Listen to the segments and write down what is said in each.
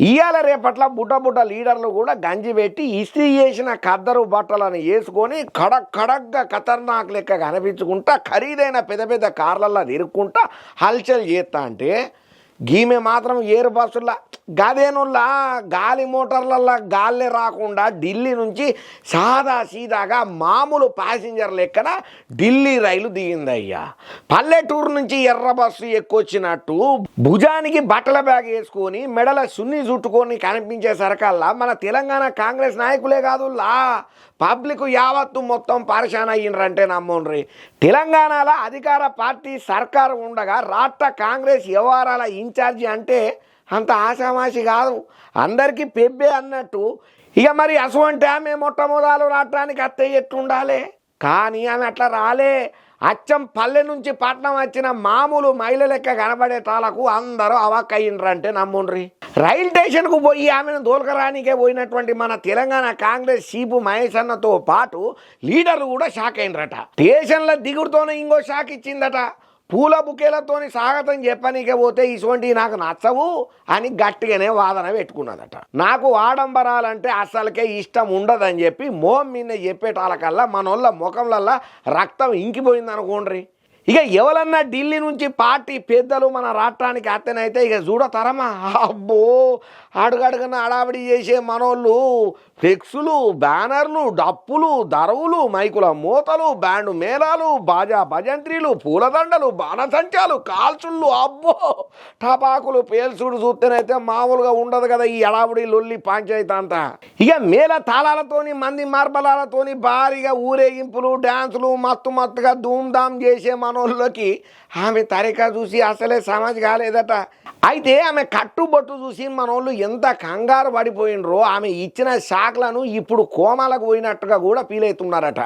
ఇవాళ రేపట్ల బుట్ట లీడర్లు కూడా గంజి పెట్టి ఇస్త్రీ చేసిన కద్దరు బట్టలను వేసుకొని కడక్గా ఖతర్నాక్ లెక్క కనిపించుకుంటా ఖరీదైన పెద్ద కార్లల్లో తిరుక్కుంటా హల్చల్ చేస్తా అంటే గీమె మాత్రం ఏరు బస్సుల్లో గదేనుల్లా గాలి మోటార్లల్లో గాలి రాకుండా ఢిల్లీ నుంచి సీదాగా మామూలు ప్యాసింజర్ లెక్కన ఢిల్లీ రైలు దిగిందయ్యా. పల్లెటూరు నుంచి ఎర్ర బస్సు ఎక్కువచ్చినట్టు భుజానికి బట్టల బ్యాగ్ వేసుకొని మెడల సున్ని చుట్టుకొని కనిపించే సరకల్లా మన తెలంగాణ కాంగ్రెస్ నాయకులే కాదుల్లా పబ్లిక్ యావత్తు మొత్తం పరిశాన్ అయ్యిండ్రంటే నమ్ముండ్రి. తెలంగాణలో అధికార పార్టీ సర్కారు ఉండగా రాష్ట్ర కాంగ్రెస్ వ్యవహారాల ఇన్ఛార్జి అంటే అంత ఆశామాషి కాదు, అందరికీ పెబ్బే అన్నట్టు. ఇక మరి అసువంటే ఆమె మొట్టమొదలు రాష్ట్రానికి అత్తే ఎట్టుండాలి, కానీ ఆమె అట్లా రాలే. అచ్చం పల్లె నుంచి పట్నం వచ్చిన మామూలు మహిళ లెక్క కనబడేటాలకు అందరూ అవాక్కయ్యిండ్రంటే నమ్ముండ్రి. రైల్ స్టేషన్కు పోయి ఆమెను దోల్కరానికే పోయినటువంటి మన తెలంగాణ కాంగ్రెస్ చీఫ్ మహేష్ అన్నతో పాటు లీడర్లు కూడా షాక్ అయినరట. స్టేషన్ల దిగుడుతోనే ఇంకో షాక్ ఇచ్చిందట. పూల బుకేలతోని స్వాగతం చెప్పనీకే పోతే ఇటువంటి నాకు నచ్చవు అని గట్టిగానే వాదన పెట్టుకున్నదట. నాకు ఆడంబరాలంటే అసలుకే ఇష్టం ఉండదని చెప్పి మోహం మీద చెప్పేటాలకల్లా మనోళ్ళ ముఖంలల్లా రక్తం ఇంకిపోయింది అనుకోండి. ఇక ఎవరన్నా ఢిల్లీ నుంచి పార్టీ పెద్దలు మన రాష్ట్రానికి అత్తనైతే ఇక చూడతరమా, అబ్బో అడుగడుగున అడావిడి చేసే మనోళ్ళు ఫ్లెక్సులు, బ్యానర్లు, డప్పులు, దరువులు, మైకుల మూతలు, బ్యాండు మేళాలు, బాజా భజంత్రీలు, పూలదండలు, బాణసంచాలు, కాల్చుళ్ళు, అబ్బో టపాకులు పేల్చుడు చూస్తేనైతే మామూలుగా ఉండదు కదా ఈ అడావిడి లొల్లి పంచాయతీ అంతా. ఇక మేళ తాళాలతోని మంది మార్బలాలతోని భారీగా ఊరేగింపులు, డ్యాన్సులు మస్తుగా ధూమ్ధామ్ చేసే మనోళ్ళకి ఆమె తరిక చూసి అసలే సమాజ్ కాలేదట. అయితే ఆమె కట్టుబొట్టు చూసి మనోళ్ళు ఎంత కంగారు పడిపోయినరో ఆమె ఇచ్చిన షాక్లను ఇప్పుడు కోమాలకు పోయినట్టుగా కూడా ఫీల్ అవుతున్నారట.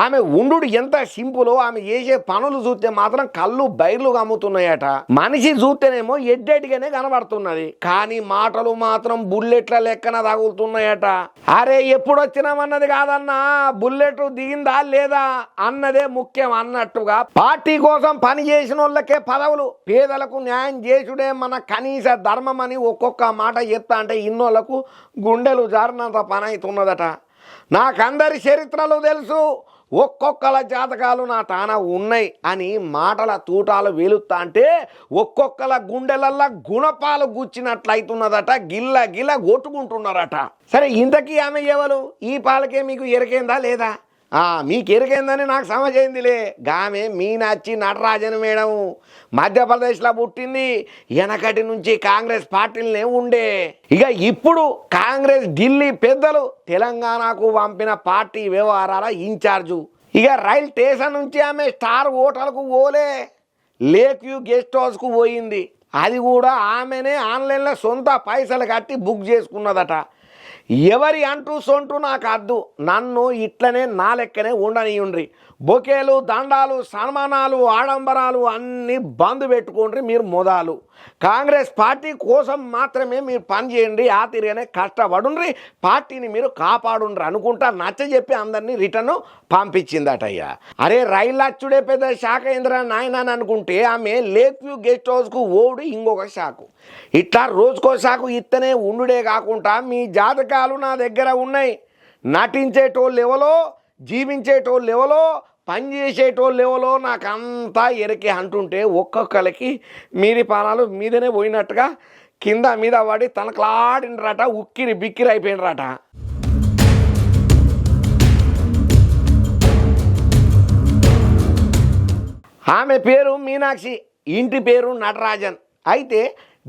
ఆమె ఉండు ఎంత సింపులో ఆమె చేసే పనులు చూస్తే మాత్రం కళ్ళు బైర్లు కమ్ముతున్నాయట. మనిషి చూస్తేనేమో ఎడ్డెడ్గానే కనబడుతున్నది, కానీ మాటలు మాత్రం బుల్లెట్ల లెక్కన తగులుతున్నాయట. అరే ఎప్పుడు వచ్చినామన్నది కాదన్నా, బుల్లెట్ దిగిందా లేదా అన్నదే ముఖ్యం అన్నట్టుగా పార్టీ కోసం పని చేసిన వాళ్ళకే పదవులు, పేదలకు న్యాయం చేసుడే మన కనీస ధర్మం అని ఒక్కొక్క మాట చెప్తా అంటే ఇన్నోళ్లకు గుండెలు జారినంత పని అవుతున్నదట. నాకందరి చరిత్రలు తెలుసు, ఒక్కొక్కల జాతకాలు నా తాన ఉన్నాయి అని మాటల తూటాలు వేలుస్తా అంటే ఒక్కొక్కల గుండెలల్లా గుణపాలు గుచ్చినట్లయితున్నదట. గిల్ల కొట్టుకుంటున్నారట. సరే ఇంతకీ ఆమె ఎవరు, ఈ పాలకే మీకు ఎరికేందా లేదా? మీకు ఎరికైందని నాకు సమజైందిలే. గామె మీనాక్షి నటరాజన్ మేడం మధ్యప్రదేశ్లో పుట్టింది. వెనకటి నుంచి కాంగ్రెస్ పార్టీలనే ఉండే. ఇక ఇప్పుడు కాంగ్రెస్ ఢిల్లీ పెద్దలు తెలంగాణకు పంపిన పార్టీ వ్యవహారాల ఇన్ఛార్జు. ఇక రైల్ స్టేషన్ నుంచి ఆమె స్టార్ హోటల్కు పోలే, లేక్ వ్యూ గెస్ట్ హౌస్కు పోయింది. అది కూడా ఆమెనే ఆన్లైన్లో సొంత పైసలు కట్టి బుక్ చేసుకున్నదట. ఎవరి అంటూ సొంటూ నాకు అద్దు, నన్ను ఇట్లనే నా లెక్కనే ఉండనియుండ్రి. బొకేలు, దండాలు, సన్మానాలు, ఆడంబరాలు అన్నీ బంద్ పెట్టుకోండి. మీరు మొదలు కాంగ్రెస్ పార్టీ కోసం మాత్రమే మీరు పని చేయండి, ఆ తీరుగానే కష్టపడుండ్రి, పార్టీని మీరు కాపాడుండ్రి అనుకుంటా నచ్చజెప్పి అందరినీ రిటర్న్ పంపించిందటయ్యా. అరే రైలు అచ్చుడే పెద్ద శాఖ ఏంద్రా నాయన అనుకుంటే ఆమె లేక్ వ్యూ గెస్ట్ హౌస్కు ఓడి ఇంకొక శాఖు. ఇట్లా రోజుకో శాఖు ఇత్తనే ఉండుడే కాకుండా మీ జాతకాలు నా దగ్గర ఉన్నాయి. నటించేటోళ్ళు ఎవలో, జీవించేటోళ్ళు ఎవలో, పనిచేసేటోళ్ళు ఎవలో నాకు అంతా ఎరికే అంటుంటే ఒక్కొక్కరికి మీది పానాలు మీదనే పోయినట్టుగా కింద మీద పడి తనకలాడినరట, ఉక్కిరి బిక్కిరి అయిపోయినరట. ఆమె పేరు మీనాక్షి, ఇంటి పేరు నటరాజన్. అయితే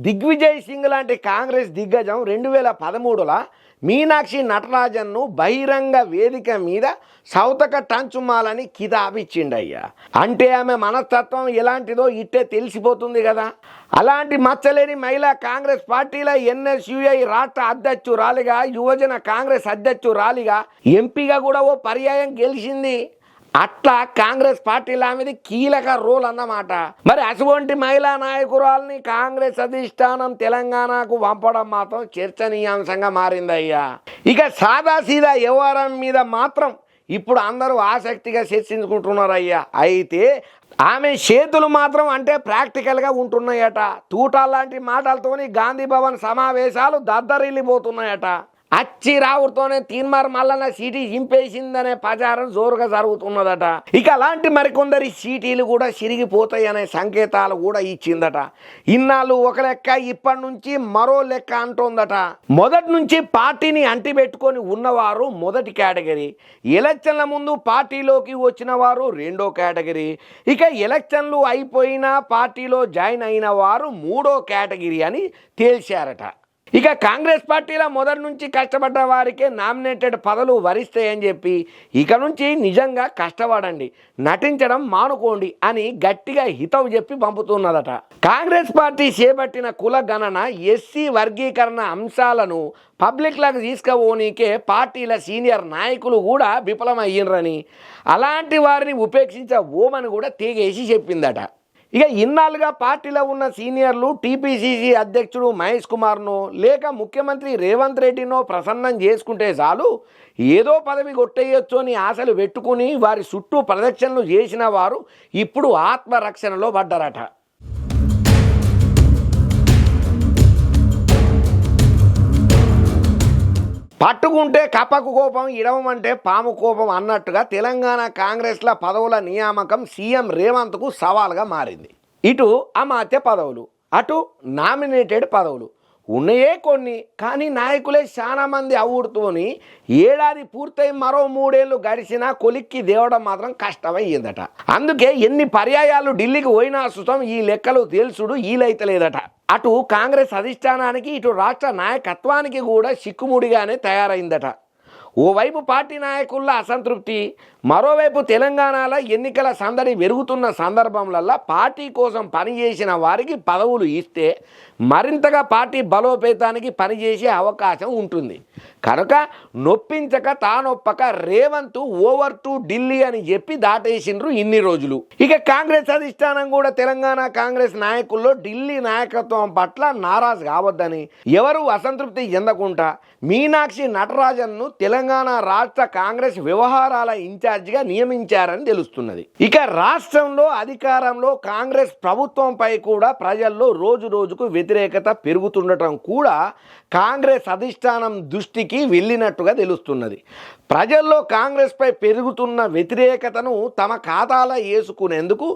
దిగ్విజయ్ సింగ్ లాంటి కాంగ్రెస్ దిగ్గజం 2013లో మీనాక్షి నటరాజన్ను బహిరంగ వేదిక మీద సౌతక టంచుమాలని కితాబిచ్చిండయ్యా. అంటే ఆమె మనస్తత్వం ఎలాంటిదో ఇట్టే తెలిసిపోతుంది కదా. అలాంటి మచ్చలేని మహిళా కాంగ్రెస్ పార్టీల ఎన్ఎస్యుఐ రాష్ట్ర అధ్యక్షురాలిగా, యువజన కాంగ్రెస్ అధ్యక్షురాలిగా, ఎంపీగా కూడా ఓ పర్యాయం గెలిచింది. అట్లా కాంగ్రెస్ పార్టీలో ఆమెది కీలక రోల్ అన్నమాట. మరి అటువంటి మహిళా నాయకురాల్ని కాంగ్రెస్ అధిష్టానం తెలంగాణకు పంపడం మాత్రం చర్చనీయాంశంగా మారిందయ్యా. ఇక సాదాసీదా వ్యవహారం మీద మాత్రం ఇప్పుడు అందరూ ఆసక్తిగా చర్చించుకుంటున్నారయ్యా. అయితే ఆమె చేతులు మాత్రం అంటే ప్రాక్టికల్గా ఉంటున్నాయట. తూటాలాంటి మాటలతోని గాంధీ భవన్ సమావేశాలు దద్దరిల్లిపోతున్నాయట. అచ్చి రావుడితోనే తీన్మార్ మల్లన్న సీటీ చింపేసిందనే ప్రచారం జోరుగా జరుగుతున్నదట. ఇక అలాంటి మరికొందరి సీటీలు కూడా చిరిగిపోతాయనే సంకేతాలు కూడా ఇచ్చిందట. ఇన్నాళ్ళు ఒక లెక్క, ఇప్పటి నుంచి మరో లెక్క అంటోందట. మొదటి నుంచి పార్టీని అంటిపెట్టుకొని ఉన్నవారు మొదటి కేటగిరీ, ఎలక్షన్ల ముందు పార్టీలోకి వచ్చిన వారు రెండో కేటగిరీ, ఇక ఎలక్షన్లు అయిపోయినా పార్టీలో జాయిన్ అయిన వారు మూడో కేటగిరీ అని తేల్చారట. ఇక కాంగ్రెస్ పార్టీలో మొదటి నుంచి కష్టపడ్డ వారికే నామినేటెడ్ పదవులు వరిస్తాయని చెప్పి ఇక నుంచి నిజంగా కష్టపడండి, నటించడం మానుకోండి అని గట్టిగా హితవు చెప్పి పంపుతున్నదట. కాంగ్రెస్ పార్టీ చేపట్టిన కుల గణన, ఎస్సీ వర్గీకరణ అంశాలను పబ్లిక్లకు తీసుకుపోనీకే పార్టీల సీనియర్ నాయకులు కూడా విఫలమయ్యిండ్రని, అలాంటి వారిని ఉపేక్షించబోమని కూడా తెగేసి చెప్పిందట. ఇక ఇన్నాళ్ళుగా పార్టీలో ఉన్న సీనియర్లు టీపీసీసీ అధ్యక్షుడు మహేష్ కుమార్నో లేక ముఖ్యమంత్రి రేవంత్ రెడ్డినో ప్రసన్నం చేసుకుంటే చాలు, ఏదో పదవి కొట్టేయొచ్చు అని ఆశలు పెట్టుకుని వారి చుట్టూ ప్రదక్షిణలు చేసిన వారు ఇప్పుడు ఆత్మరక్షణలో పడ్డారట. పట్టుకుంటే కప్పకు కోపం, ఇడవమంటే పాము కోపం అన్నట్టుగా తెలంగాణ కాంగ్రెస్ల పదవుల నియామకం సీఎం రేవంత్కు సవాల్గా మారింది. ఇటు అమాత్య పదవులు, అటు నామినేటెడ్ పదవులు ఉన్నాయే కొన్ని, కానీ నాయకులే చాలా మంది అవుడుతోని ఏడాది పూర్తయి మరో 3 ఏళ్ళు గడిచినా కొలిక్కి దేవడం మాత్రం కష్టమయ్యిందట. అందుకే ఎన్ని పర్యాయాలు ఢిల్లీకి పోయినా సుతం ఈ లెక్కలు తేల్చుడు ఈలైతలేదట. అటు కాంగ్రెస్ అధిష్టానానికి, ఇటు రాష్ట్ర నాయకత్వానికి కూడా సిక్కుముడిగానే తయారైందట. ఓవైపు పార్టీ నాయకుల అసంతృప్తి, మరోవైపు తెలంగాణలో ఎన్నికల సందడి పెరుగుతున్న సందర్భంలో పార్టీ కోసం పనిచేసిన వారికి పదవులు ఇస్తే మరింతగా పార్టీ బలోపేతానికి పనిచేసే అవకాశం ఉంటుంది. కనుక నొప్పించక తానొప్పక రేవంత్ ఓవర్ టు ఢిల్లీ అని చెప్పి దాటేసిండ్రు ఇన్ని రోజులు. ఇక కాంగ్రెస్ అధిష్టానం కూడా తెలంగాణ కాంగ్రెస్ నాయకుల్లో ఢిల్లీ నాయకత్వం పట్ల నారాజు కావద్దని, ఎవరు అసంతృప్తి చెందకుండా మీనాక్షి నటరాజన్ను తెలంగాణ రాష్ట్ర కాంగ్రెస్ వ్యవహారాల ఇన్ఛార్జిగా నియమించారని తెలుస్తున్నది. ఇక రాష్ట్రంలో అధికారంలో కాంగ్రెస్ ప్రభుత్వంపై కూడా ప్రజల్లో రోజు రోజుకు వ్యతిరేకత పెరుగుతుండటం కూడా కాంగ్రెస్ అధిష్టానం దృష్టికి వెళ్ళినట్టుగా తెలుస్తున్నది. ప్రజల్లో కాంగ్రెస్పై పెరుగుతున్న వ్యతిరేకతను తమ ఖాతాలో వేసుకునేందుకు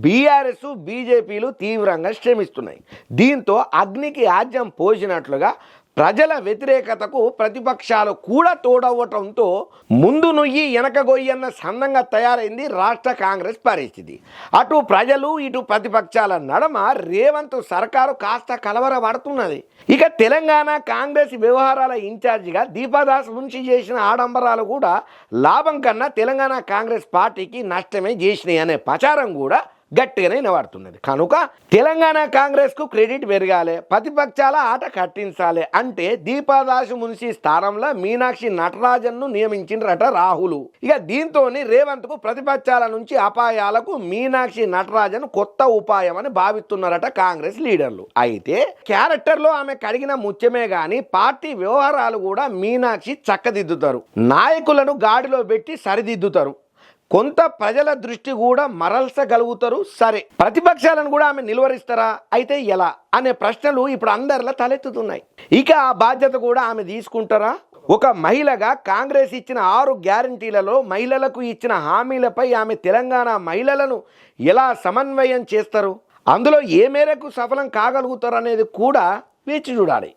బీఆర్ఎస్, బీజేపీలు తీవ్రంగా శ్రమిస్తున్నాయి. దీంతో అగ్నికి ఆజ్యం పోసినట్లుగా ప్రజల వ్యతిరేకతకు ప్రతిపక్షాలు కూడా తోడవటంతో ముందు నుయ్యి వెనక గొయ్యన్న సందంగా తయారైంది రాష్ట్ర కాంగ్రెస్ పరిస్థితి. అటు ప్రజలు, ఇటు ప్రతిపక్షాల నడమ రేవంత్ సర్కారు కాస్త కలవరపడుతున్నది. ఇక తెలంగాణ కాంగ్రెస్ వ్యవహారాల ఇన్ఛార్జిగా దీపాదాస్ మున్షి చేసిన ఆడంబరాలు కూడా లాభం కన్నా తెలంగాణ కాంగ్రెస్ పార్టీకి నష్టమే చేసినాయి అనే ప్రచారం కూడా గట్టిగానే నిలబడుతున్నది. కనుక తెలంగాణ కాంగ్రెస్కు క్రెడిట్ పెరగాలి, ప్రతిపక్షాల ఆట కట్టించాలి అంటే దీపాదాసు మున్షి స్థానంలో మీనాక్షి నటరాజన్ను నియమించిండ్రట రాహుల్. ఇక దీంతో రేవంత్కు ప్రతిపక్షాల నుంచి అపాయాలకు మీనాక్షి నటరాజన్ కొత్త ఉపాయం అని భావిస్తున్నారట కాంగ్రెస్ లీడర్లు. అయితే క్యారెక్టర్లో ఆమె కడిగిన ముత్యమే గాని పార్టీ వ్యవహారాలు కూడా మీనాక్షి చక్కదిద్దుతారు, నాయకులను గాడిలో పెట్టి సరిదిద్దుతారు, కొంత ప్రజల దృష్టి కూడా మరల్చగలుగుతారు. సరే, ప్రతిపక్షాలను కూడా ఆమె నిలువరిస్తారా? అయితే ఎలా అనే ప్రశ్నలు ఇప్పుడు అందరిలో తలెత్తుతున్నాయి. ఇక ఆ బాధ్యత కూడా ఆమె తీసుకుంటారా? ఒక మహిళగా కాంగ్రెస్ ఇచ్చిన 6 గ్యారంటీలలో మహిళలకు ఇచ్చిన హామీలపై ఆమె తెలంగాణ మహిళలను ఎలా సమన్వయం చేస్తారు, అందులో ఏ మేరకు సఫలం కాగలుగుతారు అనేది కూడా వేచి చూడాలి.